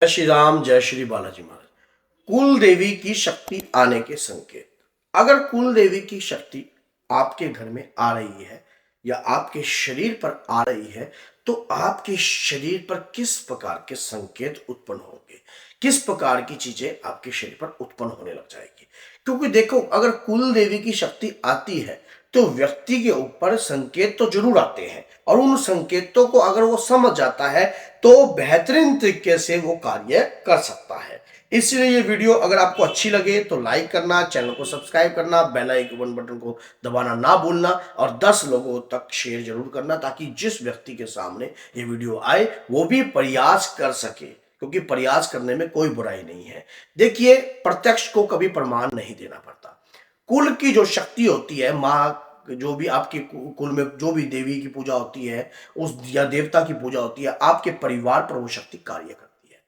श्री राम, जय श्री बालाजी महाराज। कुल देवी की शक्ति आने के संकेत। अगर कुल देवी की शक्ति आपके घर में आ रही है या आपके शरीर पर आ रही है तो आपके शरीर पर किस प्रकार के संकेत उत्पन्न होंगे, किस प्रकार की चीजें आपके शरीर पर उत्पन्न होने लग जाएगी। क्योंकि देखो, अगर कुल देवी की शक्ति आती है तो व्यक्ति के ऊपर संकेत तो जरूर आते हैं और उन संकेतों को अगर वो समझ जाता है तो बेहतरीन तरीके से वो कार्य कर सकता है। इसलिए ये वीडियो अगर आपको अच्छी लगे तो लाइक करना, चैनल को सब्सक्राइब करना, बेल आइकन बटन को दबाना ना भूलना और 10 लोगों तक शेयर जरूर करना, ताकि जिस व्यक्ति के सामने ये वीडियो आए वो भी प्रयास कर सके, क्योंकि प्रयास करने में कोई बुराई नहीं है। देखिए, प्रत्यक्ष को कभी प्रमाण नहीं देना पड़ता। कुल की जो शक्ति होती है, माँ, जो भी आपके कुल में जो भी देवी की पूजा होती है उस या देवता की पूजा होती है, आपके परिवार पर वो शक्ति कार्य करती है,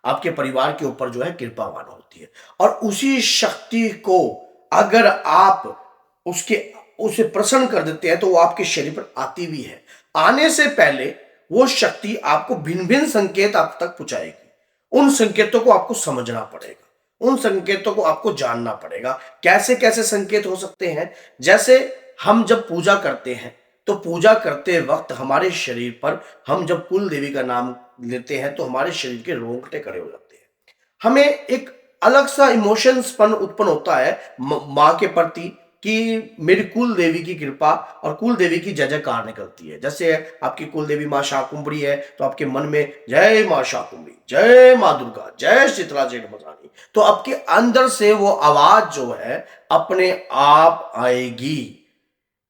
आपके परिवार के ऊपर जो है कृपावान होती है। और उसी शक्ति को अगर आप उसे प्रसन्न कर देते हैं तो वो आपके शरीर पर आती भी है। आने से पहले वो शक्ति आपको भिन्न भिन्न संकेत आप तक पहुंचाएगी। उन संकेतों को आपको समझना पड़ेगा, उन संकेतों को आपको जानना पड़ेगा। कैसे कैसे संकेत हो सकते हैं? जैसे हम जब पूजा करते हैं तो पूजा करते वक्त हमारे शरीर पर, हम जब कुल देवी का नाम लेते हैं तो हमारे शरीर के रोंगटे खड़े हो जाते हैं। हमें एक अलग सा इमोशंसपन उत्पन्न होता है माँ के प्रति कि मेरी कुल देवी की कृपा और कुल देवी की जय जयकार निकलती है। जैसे आपकी कुल देवी माँ शाकुंभरी है तो आपके मन में जय माँ शाकुंभरी, जय माँ दुर्गा, जय शीतला जेठ मसानी, तो आपके अंदर से वो आवाज जो है अपने आप आएगी।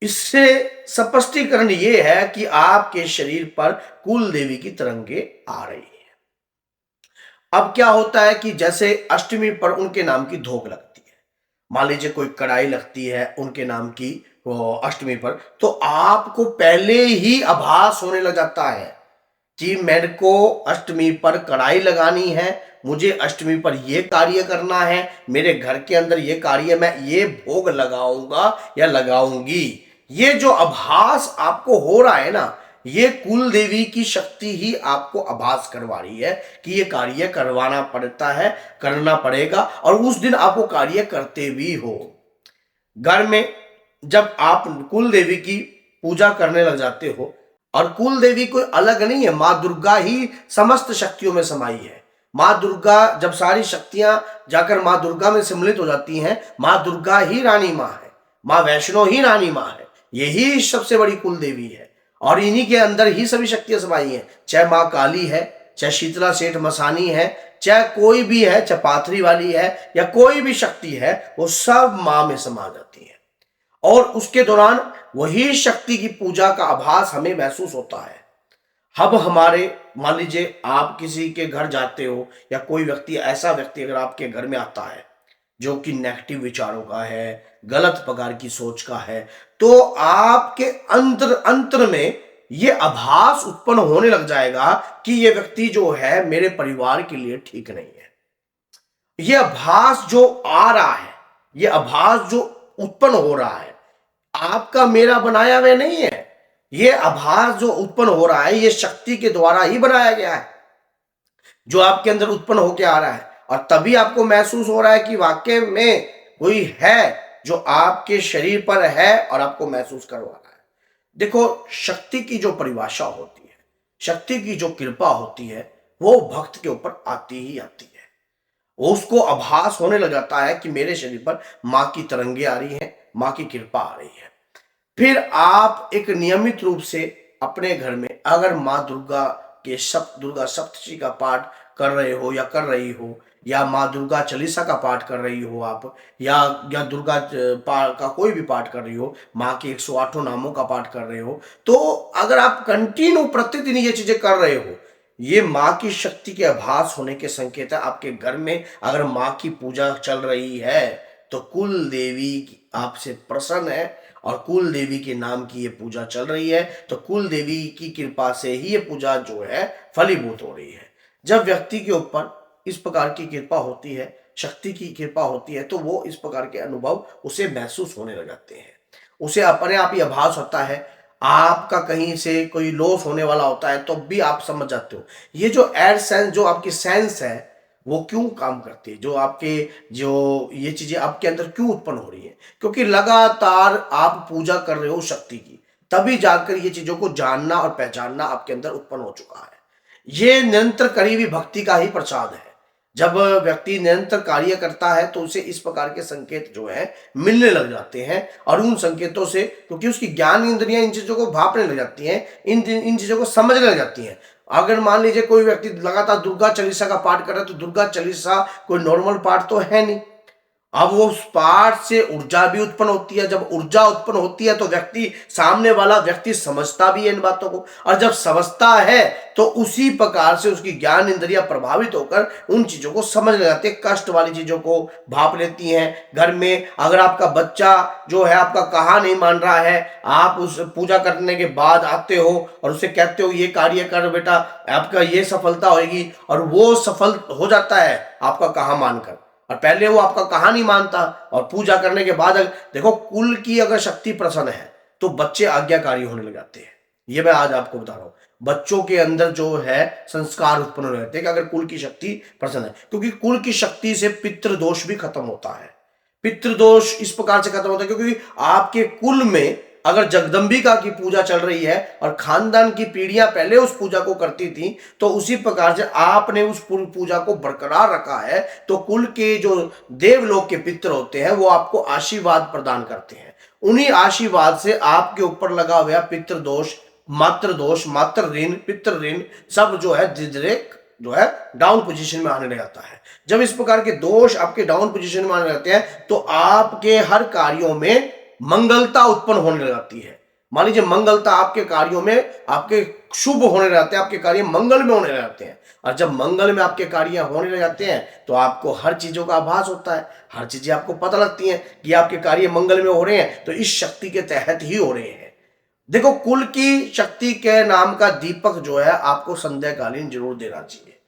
इससे स्पष्टीकरण ये है कि आपके शरीर पर कुल देवी की तरंगे आ रही है। अब क्या होता है कि जैसे अष्टमी पर उनके नाम की धोख लगती है, मान लीजिए कोई कढ़ाई लगती है उनके नाम की वो अष्टमी पर, तो आपको पहले ही आभास होने लग जाता है कि मेरे को अष्टमी पर कढ़ाई लगानी है, मुझे अष्टमी पर यह कार्य करना है, मेरे घर के अंदर ये कार्य, मैं ये भोग लगाऊंगा या लगाऊंगी। ये जो आभास आपको हो रहा है ना, ये कुल देवी की शक्ति ही आपको आभास करवा रही है कि ये कार्य करवाना पड़ता है, करना पड़ेगा, और उस दिन आप वो कार्य करते भी हो। घर में जब आप कुल देवी की पूजा करने लग जाते हो, और कुल देवी कोई अलग नहीं है, माँ दुर्गा ही समस्त शक्तियों में समाई है। माँ दुर्गा, जब सारी शक्तियां जाकर माँ दुर्गा में सम्मिलित हो जाती हैं, माँ दुर्गा ही रानी माँ है, माँ वैष्णो ही रानी माँ है, यही सबसे बड़ी कुल देवी है और इन्हीं के अंदर ही सभी शक्तियां समाई हैं। चाहे माँ काली है, चाहे शीतला सेठ मसानी है, चाहे कोई भी है, चाहे पाथरी वाली है या कोई भी शक्ति है, वो सब माँ में समा जाती है। और उसके दौरान वही शक्ति की पूजा का आभास हमें महसूस होता है। अब हमारे, मान लीजिए आप किसी के घर जाते हो या कोई व्यक्ति, ऐसा व्यक्ति अगर आपके घर में आता है जो कि नेगेटिव विचारों का है, गलत प्रकार की सोच का है, तो आपके अंतर अंतर में ये आभास उत्पन्न होने लग जाएगा कि ये व्यक्ति जो है मेरे परिवार के लिए ठीक नहीं है। ये आभास जो आ रहा है, ये आभास जो उत्पन्न हो रहा है, आपका मेरा बनाया हुआ नहीं है। ये आभास जो उत्पन्न हो रहा है, ये शक्ति के द्वारा ही बनाया गया है, जो आपके अंदर उत्पन्न होकर आ रहा है। और तभी आपको महसूस हो रहा है कि वाकई में कोई है जो आपके शरीर पर है और आपको महसूस करवा रहा है। देखो, शक्ति की जो परिभाषा होती है, शक्ति की जो कृपा होती है, वो भक्त के ऊपर आती ही आती है। उसको आभास होने लग जाता है कि मेरे शरीर पर माँ की तरंगे आ रही हैं, माँ की कृपा आ रही है। फिर आप एक नियमित रूप से अपने घर में अगर माँ दुर्गा के दुर्गा सप्तशती का पाठ कर रहे हो या कर रही हो, या माँ दुर्गा चालीसा का पाठ कर रही हो आप, या दुर्गा का कोई भी पाठ कर रही हो, माँ के 108 नामों का पाठ कर रहे हो, तो अगर आप कंटिन्यू प्रतिदिन ये चीजें कर रहे हो, ये माँ की शक्ति के आभास होने के संकेत है। आपके घर में अगर माँ की पूजा चल रही है तो कुल देवी आपसे प्रसन्न है, और कुल देवी के नाम की ये पूजा चल रही है, तो कुल देवी की कृपा से ही ये पूजा जो है फलीभूत हो रही है। जब व्यक्ति के ऊपर इस प्रकार की कृपा होती है, शक्ति की कृपा होती है, तो वो इस प्रकार के अनुभव उसे महसूस होने लग जाते हैं, उसे अपने आप ही आभास होता है। आपका कहीं से कोई लॉस होने वाला होता है तो भी आप समझ जाते हो ये जो एड सेंस, जो आपकी सेंस है वो क्यों काम करती है, जो आपके जो ये चीजें आपके अंदर क्यों उत्पन्न हो रही है, क्योंकि लगातार आप पूजा कर रहे हो शक्ति की, तभी जाकर ये चीजों को जानना और पहचानना आपके अंदर उत्पन्न हो चुका है। ये निरंतर करी हुई भक्ति का ही प्रसाद है। जब व्यक्ति निरंतर कार्य करता है तो उसे इस प्रकार के संकेत जो है मिलने लग जाते हैं, और उन संकेतों से, क्योंकि उसकी ज्ञान इंद्रियां इन चीजों को भांपने लग जाती हैं, इन चीजों को समझने लग जाती हैं। अगर मान लीजिए कोई व्यक्ति लगातार दुर्गा चालीसा का पाठ कर रहा है तो दुर्गा चालीसा कोई नॉर्मल पाठ तो है नहीं। अब वो उस पाठ से ऊर्जा भी उत्पन्न होती है, जब ऊर्जा उत्पन्न होती है तो व्यक्ति, सामने वाला व्यक्ति समझता भी है इन बातों को, और जब समझता है तो उसी प्रकार से उसकी ज्ञान इंद्रियां प्रभावित होकर उन चीजों को समझने लगती है, कष्ट वाली चीजों को भाप लेती हैं। घर में अगर आपका बच्चा जो है आपका कहा नहीं मान रहा है, आप उस पूजा करने के बाद आते हो और उसे कहते हो ये कार्य कर बेटा, आपका ये सफलता होगी, और वो सफल हो जाता है आपका कहा मानकर, और पहले वो आपका कहा नहीं मानता, और पूजा करने के बाद देखो कुल की अगर शक्ति प्रसन्न है तो बच्चे आज्ञाकारी होने लग जाते हैं। ये मैं आज आपको बता रहा हूं, बच्चों के अंदर जो है संस्कार उत्पन्न होने लगते हैं कि अगर कुल की शक्ति प्रसन्न है, क्योंकि कुल की शक्ति से पितृदोष भी खत्म होता है। पितृदोष इस प्रकार से खत्म होता है क्योंकि आपके कुल में अगर जगदंबिका की पूजा चल रही है और खानदान की पीढ़ियां पहले उस पूजा को करती थी, तो उसी प्रकार से आपने उस पूजा को बरकरार रखा है, तो कुल के जो देवलोक के पितृ होते हैं वो आपको आशीर्वाद प्रदान करते हैं। उन्हीं आशीर्वाद से आपके ऊपर लगा हुआ पितृदोष, मातृ ऋण, पितृ ऋण सब जो है धीरे जो है डाउन पोजीशन में आने लग जाता है। जब इस प्रकार के दोष आपके डाउन पोजीशन में आने लगते हैं तो आपके हर कार्यों में मंगलता उत्पन्न होने लग जाती है। मान लीजिए मंगलता आपके कार्यों में, आपके शुभ होने लगते हैं, आपके कार्य मंगल में होने लग जाते हैं, और जब मंगल में आपके कार्य होने लग जाते हैं तो आपको हर चीजों का आभास होता है, हर चीजें आपको पता लगती हैं कि आपके कार्य मंगल में हो रहे हैं, तो इस शक्ति के तहत ही हो रहे हैं। देखो कुल की शक्ति के नाम का दीपक जो है आपको संध्याकालीन जरूर देना चाहिए।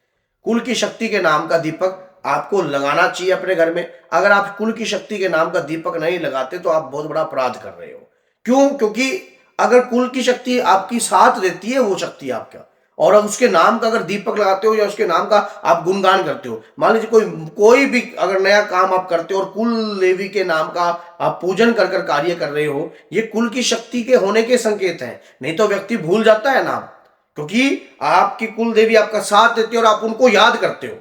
कुल की शक्ति के नाम का दीपक आपको लगाना चाहिए अपने घर में। अगर आप कुल की शक्ति के नाम का दीपक नहीं लगाते तो आप बहुत बड़ा अपराध कर रहे हो। क्यों? क्योंकि अगर कुल की शक्ति आपकी साथ देती है वो शक्ति आपका, और अब उसके नाम का अगर दीपक लगाते हो या उसके नाम का आप गुणगान करते हो, मान लीजिए कोई भी अगर नया काम आप करते हो और कुल देवी के नाम का आप पूजन कर कर कार्य कर रहे हो, ये कुल की शक्ति के होने के संकेत हैं। नहीं तो व्यक्ति भूल जाता है नाम, क्योंकि आपकी कुल देवी आपका साथ देती है और आप उनको याद करते हो,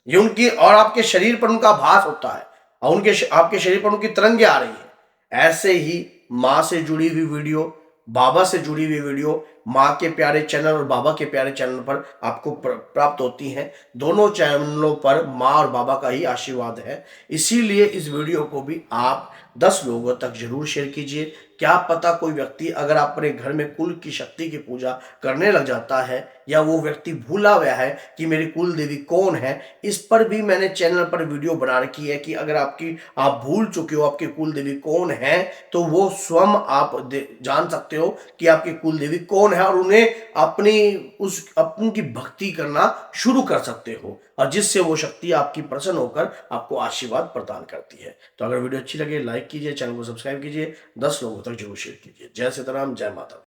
ये उनकी, और आपके शरीर पर उनका भास होता है, और आपके शरीर पर उनकी तरंगे आ रही है। ऐसे ही माँ से जुड़ी हुई वीडियो, बाबा से जुड़ी हुई वीडियो माँ के प्यारे चैनल और बाबा के प्यारे चैनल पर आपको प्राप्त होती हैं। दोनों चैनलों पर माँ और बाबा का ही आशीर्वाद है। इसीलिए इस वीडियो को भी आप 10 लोगों तक जरूर शेयर कीजिए। क्या पता कोई व्यक्ति अगर अपने घर में कुल की शक्ति की पूजा करने लग जाता है, या वो व्यक्ति भूला हुआ है कि मेरी कुल देवी कौन है, इस पर भी मैंने चैनल पर वीडियो बना रखी है कि अगर आप भूल चुके हो आपकी कुल देवी कौन है, तो वो स्वयं आप जान सकते हो कि आपकी कुल देवी कौन है, और उन्हें अपनी की भक्ति करना शुरू कर सकते हो, और जिससे वो शक्ति आपकी प्रसन्न होकर आपको आशीर्वाद प्रदान करती है। तो अगर वीडियो अच्छी लगे लाइक कीजिए, चैनल को सब्सक्राइब कीजिए, 10 लोगों तक जरूर शेयर कीजिए। जय सीताराम, जय माता।